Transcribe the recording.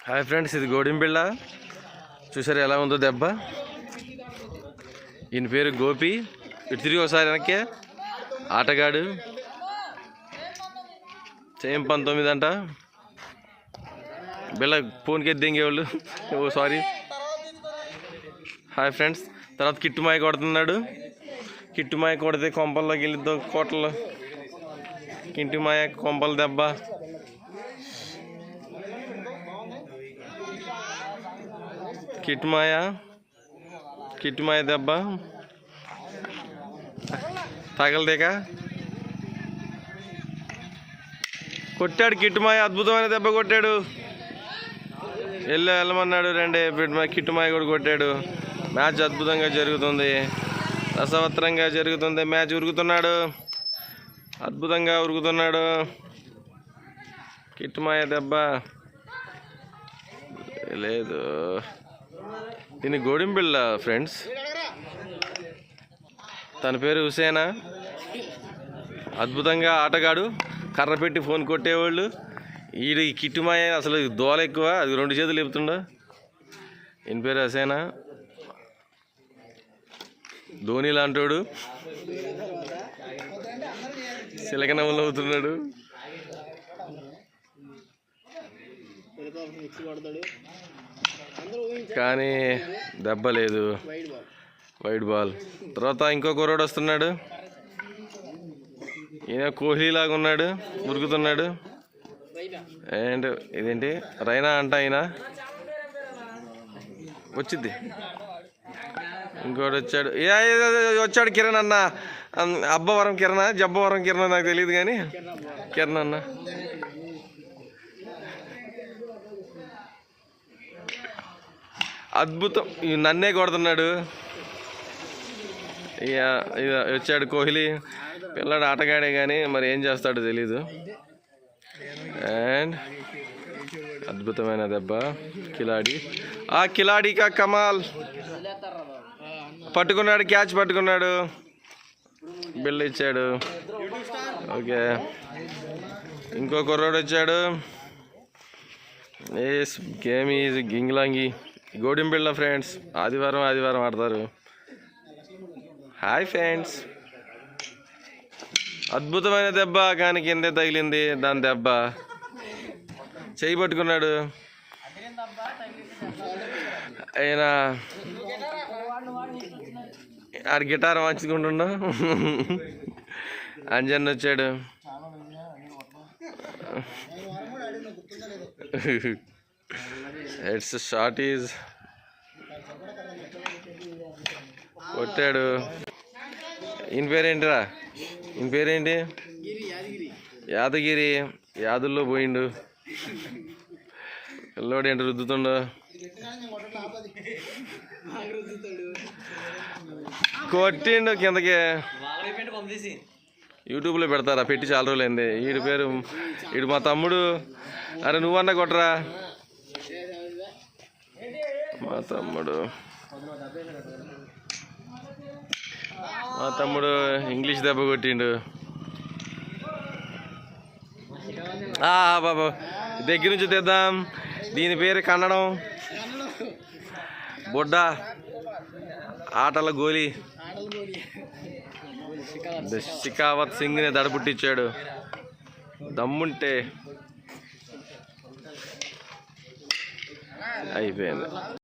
Hi friends, ఇది గోడింబిళ్ళ. చూసారు ఎలా ఉందో దెబ్బ. ఈయన పేరు గోపి. ఇటు తిరిగి ఒకసారి వెనక్కి. ఆటగాడు. సేమ్ 19 అంట. బిళ్ళ ఫోన్కి దింగేవాళ్ళు. ఓ సారీ. హాయ్ ఫ్రెండ్స్, తర్వాత కిట్టుమాయ కొడుతున్నాడు. కిట్టుమాయ కొడితే కొంపల్లోకి వెళ్ళిద్దో కోటల్లో. కిట్టుమాయ కొంపల దెబ్బ. కిట్టుమాయ దెబ్బ తగలదేక కొట్టాడు. కిట్టుమాయ అద్భుతమైన దెబ్బ కొట్టాడు. వెళ్ళమన్నాడు. కిట్టుమాయ కూడా కొట్టాడు. మ్యాచ్ అద్భుతంగా జరుగుతుంది, రసవత్తరంగా జరుగుతుంది. మ్యాచ్ ఉరుకుతున్నాడు, అద్భుతంగా ఉరుకుతున్నాడు. కిట్టుమాయ దెబ్బ లేదు. దీని గోడింబిళ్ళ ఫ్రెండ్స్. తన పేరు హుసేనా. అద్భుతంగా ఆటగాడు. కర్ర పెట్టి ఫోన్ కొట్టేవాళ్ళు. ఈ కిట్టుమాయ అసలు దోల ఎక్కువ. అది 2 చేతులు లేపుతుండో. ఈయన పేరు హుసేనా. ధోని లాంటోడు. సిలకనములు అవుతున్నాడు. కానీ దెబ్బ లేదు. Wide ball. తర్వాత ఇంకో కుర్రోడు వస్తున్నాడు. ఈయన కోహ్లీ లాగా ఉన్నాడు, ఉరుకుతున్నాడు. అండ్ ఇదేంటి రైనా అంట. ఆయన వచ్చింది. ఇంకోటి వచ్చాడు కిరణ్ అన్న. అబ్బవరం కిరణ్, జబ్బవరం కిరణ్ నాకు తెలియదు కానీ కిరణ్ అన్న. అద్భుతం. నన్నే కొడుతున్నాడు. వచ్చాడు కోహ్లీ. పిల్లాడు ఆటగాడే కానీ మరి ఏం చేస్తాడో తెలీదు. అండ్ అద్భుతమైన దెబ్బ. కిలాడి కా కమాల్. పట్టుకున్నాడు, క్యాచ్ పట్టుకున్నాడు, బిల్ ఇచ్చాడు. ఓకే, ఇంకో కుర్రోడు వచ్చాడు. గేమ్ ఈజ్ గింగ్లాంగి. గోడింబిళ్ళ ఫ్రెండ్స్. ఆదివారం ఆడతారు. Hi friends. అద్భుతమైన దెబ్బ కానీ కిందే తగిలింది. దాని దెబ్బ చేయి పట్టుకున్నాడు. ఆయన ఆడ గిటార్ వాయించుకుంటున్నా. అంజన్ వచ్చాడు. ఇట్స్ షార్ట్ ఈజ్ కొట్టాడు. ఈయన పేరేంటిరా? ఈయన పేరేంటి? యాదగిరి. యాదుల్లో పోయిండు. పిల్లోడు ఏంటి రుద్దుతుండో. కొట్టిండు కిందకి. యూట్యూబ్లో పెడతారా? పెట్టి చాలా రోజులైంది. ఈడు మా తమ్ముడు. అరే నువ్వన్నా కొట్టరా. మా తమ్ముడు ఇంగ్లీష్ దెబ్బ కొట్టిండు. బాబా దగ్గర నుంచి తెద్దాం. దీని పేరు కన్నడం. బొడ్డ ఆటల గోలీ. షికావత్ సింగ్ని దడబుట్టించాడు. దమ్ముంటే అయిపోయింది.